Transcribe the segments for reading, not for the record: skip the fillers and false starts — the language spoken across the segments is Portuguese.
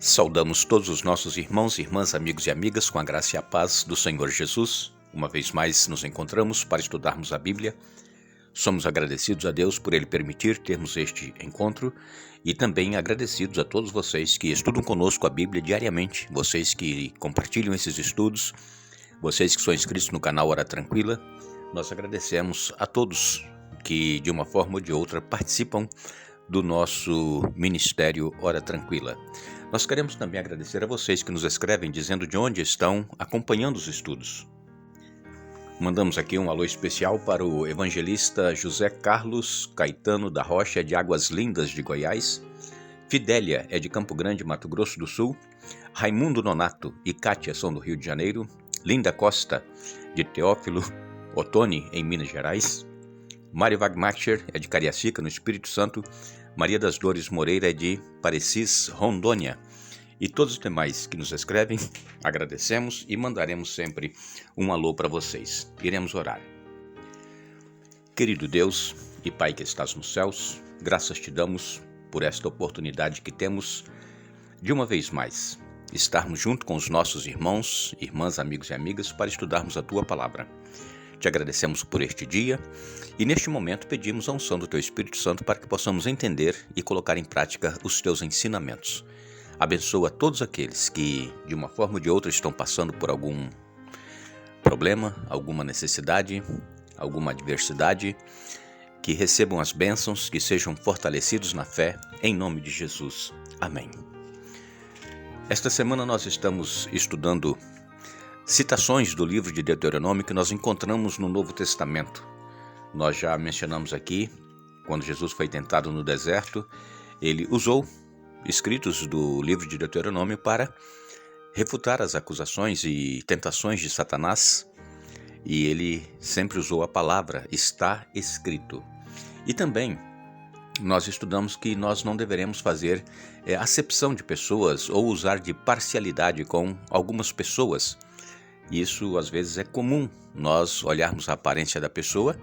Saudamos todos os nossos irmãos, irmãs, amigos e amigas com a graça e a paz do Senhor Jesus. Uma vez mais nos encontramos para estudarmos a Bíblia. Somos agradecidos a Deus por Ele permitir termos este encontro e também agradecidos a todos vocês que estudam conosco a Bíblia diariamente, vocês que compartilham esses estudos, vocês que são inscritos no canal Hora Tranquila. Nós agradecemos a todos que de uma forma ou de outra participam do nosso Ministério Hora Tranquila. Nós queremos também agradecer a vocês que nos escrevem dizendo de onde estão acompanhando os estudos. Mandamos aqui um alô especial para o evangelista José Carlos Caetano da Rocha, de Águas Lindas de Goiás, Fidélia é de Campo Grande, Mato Grosso do Sul, Raimundo Nonato e Kátia são do Rio de Janeiro, Linda Costa de Teófilo Otoni em Minas Gerais, Mário Wagmacher é de Cariacica, no Espírito Santo, Maria das Dores Moreira é de Parecis, Rondônia. E todos os demais que nos escrevem, agradecemos e mandaremos sempre um alô para vocês. Iremos orar. Querido Deus e Pai que estás nos céus, graças te damos por esta oportunidade que temos de uma vez mais estarmos junto com os nossos irmãos, irmãs, amigos e amigas para estudarmos a Tua Palavra. Te agradecemos por este dia e neste momento pedimos a unção do Teu Espírito Santo para que possamos entender e colocar em prática os Teus ensinamentos. Abençoa todos aqueles que, de uma forma ou de outra, estão passando por algum problema, alguma necessidade, alguma adversidade, que recebam as bênçãos, que sejam fortalecidos na fé, em nome de Jesus. Amém. Esta semana nós estamos estudando citações do livro de Deuteronômio que nós encontramos no Novo Testamento. Nós já mencionamos aqui, quando Jesus foi tentado no deserto, ele usou escritos do livro de Deuteronômio para refutar as acusações e tentações de Satanás, e ele sempre usou a palavra está escrito. E também nós estudamos que nós não deveremos fazer acepção de pessoas ou usar de parcialidade com algumas pessoas. Isso às vezes é comum, nós olharmos a aparência da pessoa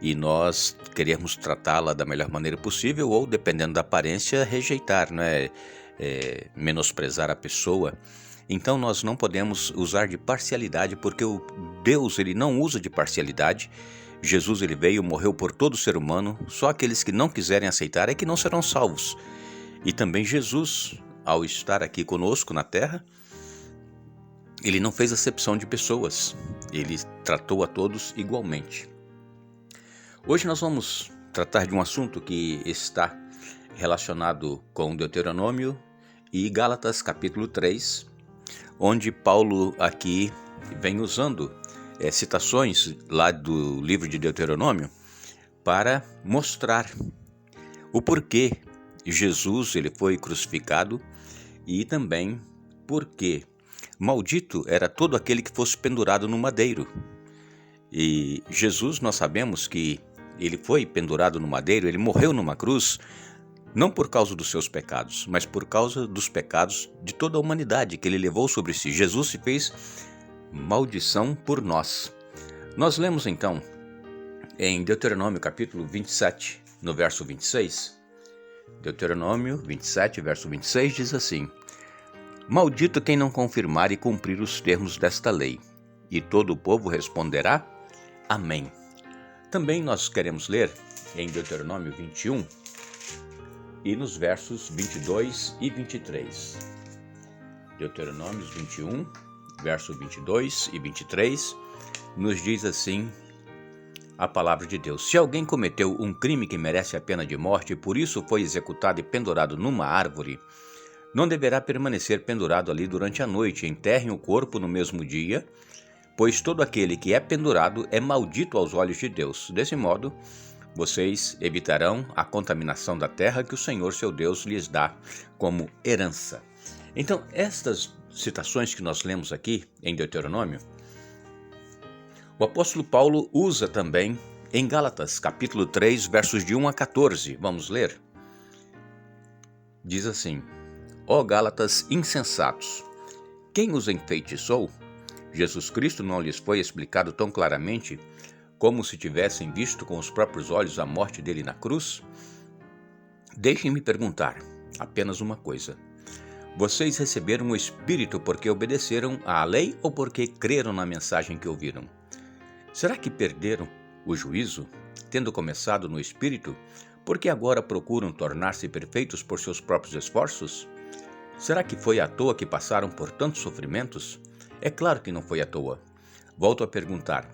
e nós queremos tratá-la da melhor maneira possível ou, dependendo da aparência, rejeitar, menosprezar a pessoa. Então nós não podemos usar de parcialidade, porque o Deus ele não usa de parcialidade. Jesus ele veio, morreu por todo ser humano, só aqueles que não quiserem aceitar é que não serão salvos. E também Jesus, ao estar aqui conosco na terra, ele não fez acepção de pessoas, ele tratou a todos igualmente. Hoje nós vamos tratar de um assunto que está relacionado com Deuteronômio e Gálatas capítulo 3, onde Paulo aqui vem usando citações lá do livro de Deuteronômio para mostrar o porquê Jesus ele foi crucificado e também porquê maldito era todo aquele que fosse pendurado no madeiro. E Jesus, nós sabemos que ele foi pendurado no madeiro, ele morreu numa cruz, não por causa dos seus pecados, mas por causa dos pecados de toda a humanidade que ele levou sobre si. Jesus se fez maldição por nós. Nós lemos então em Deuteronômio capítulo 27, no verso 26. Deuteronômio 27, verso 26 diz assim: Maldito quem não confirmar e cumprir os termos desta lei. E todo o povo responderá, Amém. Também nós queremos ler em Deuteronômio 21 e nos versos 22 e 23. Deuteronômio 21, verso 22 e 23, nos diz assim a palavra de Deus. Se alguém cometeu um crime que merece a pena de morte e por isso foi executado e pendurado numa árvore, não deverá permanecer pendurado ali durante a noite. Enterrem o corpo no mesmo dia, pois todo aquele que é pendurado é maldito aos olhos de Deus. Desse modo, vocês evitarão a contaminação da terra que o Senhor, seu Deus, lhes dá como herança. Então, estas citações que nós lemos aqui em Deuteronômio, o apóstolo Paulo usa também em Gálatas, capítulo 3, versos de 1 a 14. Vamos ler? Diz assim: Ó Gálatas insensatos, quem os enfeitiçou? Jesus Cristo não lhes foi explicado tão claramente como se tivessem visto com os próprios olhos a morte dele na cruz? Deixem-me perguntar apenas uma coisa. Vocês receberam o Espírito porque obedeceram à lei ou porque creram na mensagem que ouviram? Será que perderam o juízo, tendo começado no Espírito, porque agora procuram tornar-se perfeitos por seus próprios esforços? Será que foi à toa que passaram por tantos sofrimentos? É claro que não foi à toa. Volto a perguntar: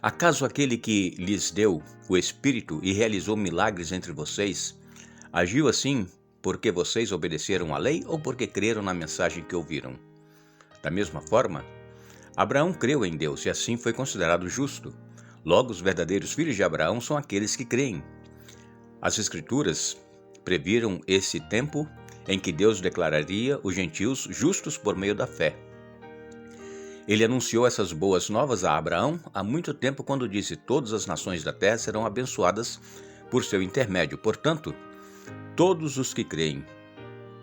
acaso aquele que lhes deu o Espírito e realizou milagres entre vocês, agiu assim porque vocês obedeceram à lei ou porque creram na mensagem que ouviram? Da mesma forma, Abraão creu em Deus e assim foi considerado justo. Logo, os verdadeiros filhos de Abraão são aqueles que creem. As Escrituras previram esse tempo em que Deus declararia os gentios justos por meio da fé. Ele anunciou essas boas novas a Abraão há muito tempo quando disse: todas as nações da terra serão abençoadas por seu intermédio. Portanto, todos os que creem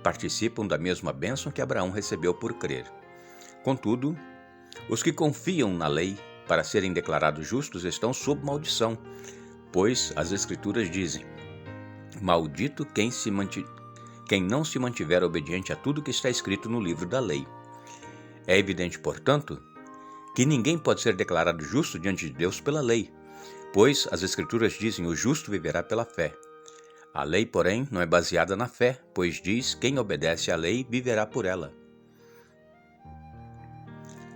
participam da mesma bênção que Abraão recebeu por crer. Contudo, os que confiam na lei para serem declarados justos estão sob maldição, pois as Escrituras dizem: maldito quem não se mantiver obediente a tudo que está escrito no livro da lei. É evidente, portanto, que ninguém pode ser declarado justo diante de Deus pela lei, pois as Escrituras dizem: o justo viverá pela fé. A lei, porém, não é baseada na fé, pois diz: quem obedece à lei viverá por ela.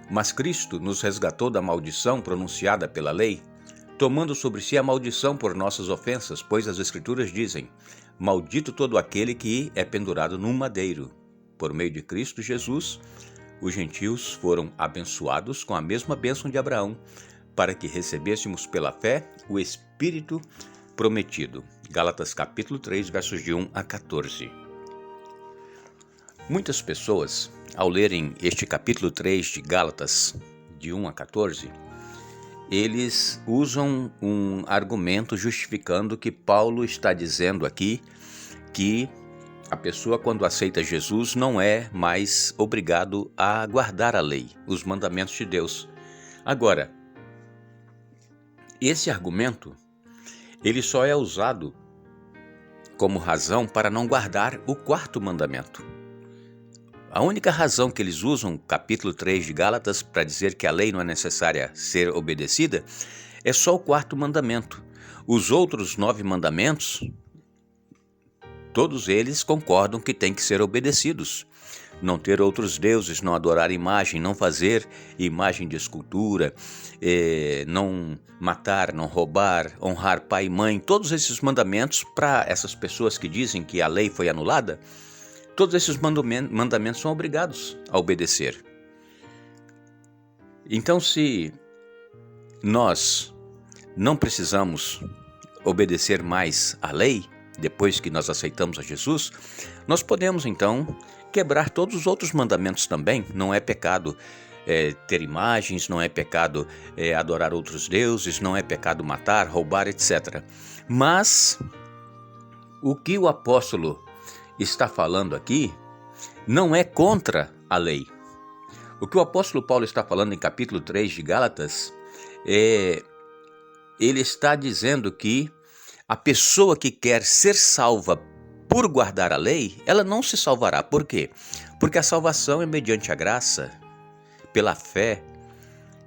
Mas Cristo nos resgatou da maldição pronunciada pela lei, tomando sobre si a maldição por nossas ofensas, pois as Escrituras dizem: maldito todo aquele que é pendurado num madeiro. Por meio de Cristo Jesus, os gentios foram abençoados com a mesma bênção de Abraão, para que recebêssemos pela fé o Espírito prometido. Gálatas capítulo 3, versos de 1 a 14. Muitas pessoas, ao lerem este capítulo 3 de Gálatas, de 1 a 14, eles usam um argumento justificando que Paulo está dizendo aqui que a pessoa, quando aceita Jesus, não é mais obrigado a guardar a lei, os mandamentos de Deus. Agora, esse argumento, ele só é usado como razão para não guardar o quarto mandamento. A única razão que eles usam, capítulo 3 de Gálatas, para dizer que a lei não é necessária ser obedecida, é só o quarto mandamento. Os outros 9 mandamentos, todos eles concordam que têm que ser obedecidos. Não ter outros deuses, não adorar imagem, não fazer imagem de escultura, não matar, não roubar, honrar pai e mãe. Todos esses mandamentos, para essas pessoas que dizem que a lei foi anulada, todos esses mandamentos são obrigados a obedecer. Então, se nós não precisamos obedecer mais à lei, depois que nós aceitamos a Jesus, nós podemos então quebrar todos os outros mandamentos também. Não é pecado ter imagens, não é pecado adorar outros deuses, não é pecado matar, roubar, etc. Mas o que o apóstolo está falando aqui não é contra a lei. O que o apóstolo Paulo está falando em capítulo 3 de Gálatas, ele está dizendo que a pessoa que quer ser salva por guardar a lei, ela não se salvará. Por quê? Porque a salvação é mediante a graça, pela fé.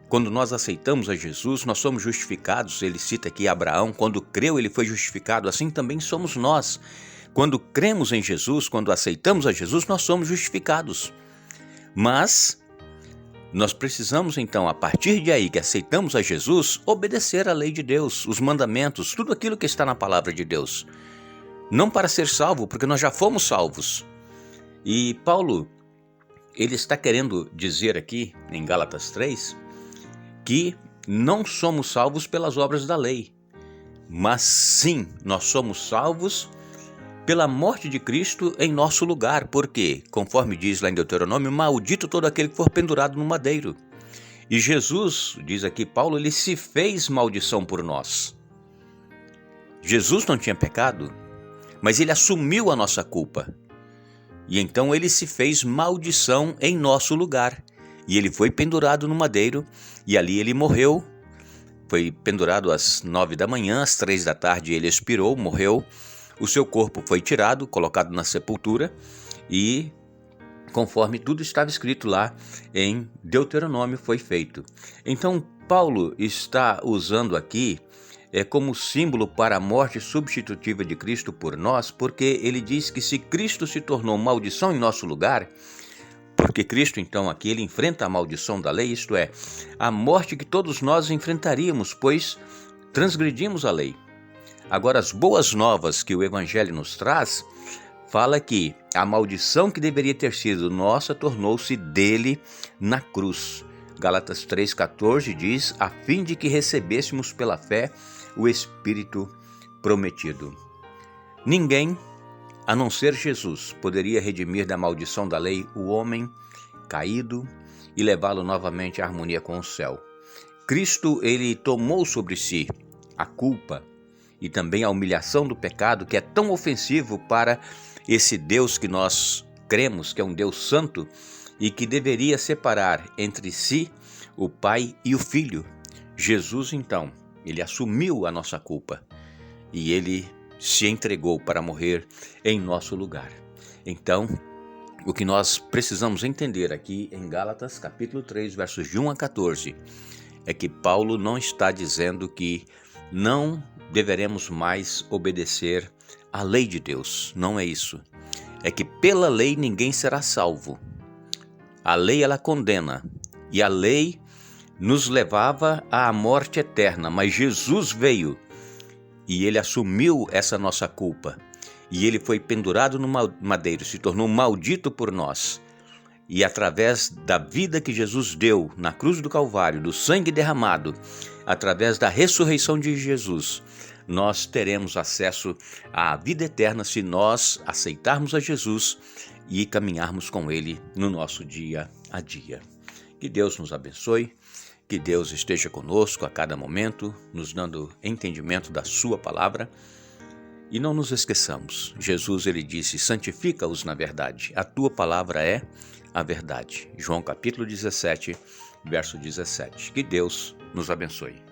Quando nós aceitamos a Jesus, nós somos justificados. Ele cita aqui Abraão: quando creu, ele foi justificado. Assim também somos nós. Quando cremos em Jesus, quando aceitamos a Jesus, nós somos justificados. Mas nós precisamos então, a partir de aí que aceitamos a Jesus, obedecer à lei de Deus, os mandamentos, tudo aquilo que está na palavra de Deus. Não para ser salvo, porque nós já fomos salvos. E Paulo, ele está querendo dizer aqui, em Gálatas 3, que não somos salvos pelas obras da lei, mas sim, nós somos salvos pela morte de Cristo em nosso lugar, porque, conforme diz lá em Deuteronômio, maldito todo aquele que for pendurado no madeiro. E Jesus, diz aqui Paulo, ele se fez maldição por nós. Jesus não tinha pecado, mas ele assumiu a nossa culpa. E então ele se fez maldição em nosso lugar. E ele foi pendurado no madeiro, e ali ele morreu. Foi pendurado às 9 da manhã, às 3 da tarde ele expirou, morreu. O seu corpo foi tirado, colocado na sepultura, e conforme tudo estava escrito lá em Deuteronômio foi feito. Então Paulo está usando aqui como símbolo para a morte substitutiva de Cristo por nós, porque ele diz que se Cristo se tornou maldição em nosso lugar, porque Cristo então aqui ele enfrenta a maldição da lei, isto é, a morte que todos nós enfrentaríamos, pois transgredimos a lei. Agora, as boas novas que o Evangelho nos traz, fala que a maldição que deveria ter sido nossa tornou-se dele na cruz. Gálatas 3,14 diz, a fim de que recebêssemos pela fé o Espírito prometido. Ninguém, a não ser Jesus, poderia redimir da maldição da lei o homem caído e levá-lo novamente à harmonia com o céu. Cristo, ele tomou sobre si a culpa e também a humilhação do pecado, que é tão ofensivo para esse Deus que nós cremos, que é um Deus santo e que deveria separar entre si o Pai e o Filho. Jesus, então, ele assumiu a nossa culpa e ele se entregou para morrer em nosso lugar. Então, o que nós precisamos entender aqui em Gálatas capítulo 3, versos de 1 a 14, é que Paulo não está dizendo que não deveremos mais obedecer à lei de Deus. Não é isso. É que pela lei ninguém será salvo. A lei ela condena e a lei nos levava à morte eterna, mas Jesus veio e ele assumiu essa nossa culpa. E ele foi pendurado no madeiro, se tornou maldito por nós. E através da vida que Jesus deu na cruz do Calvário, do sangue derramado, através da ressurreição de Jesus, nós teremos acesso à vida eterna se nós aceitarmos a Jesus e caminharmos com Ele no nosso dia a dia. Que Deus nos abençoe, que Deus esteja conosco a cada momento, nos dando entendimento da Sua palavra. E não nos esqueçamos, Jesus ele disse, santifica-os na verdade, a tua palavra é a verdade. João capítulo 17, verso 17. Que Deus nos abençoe.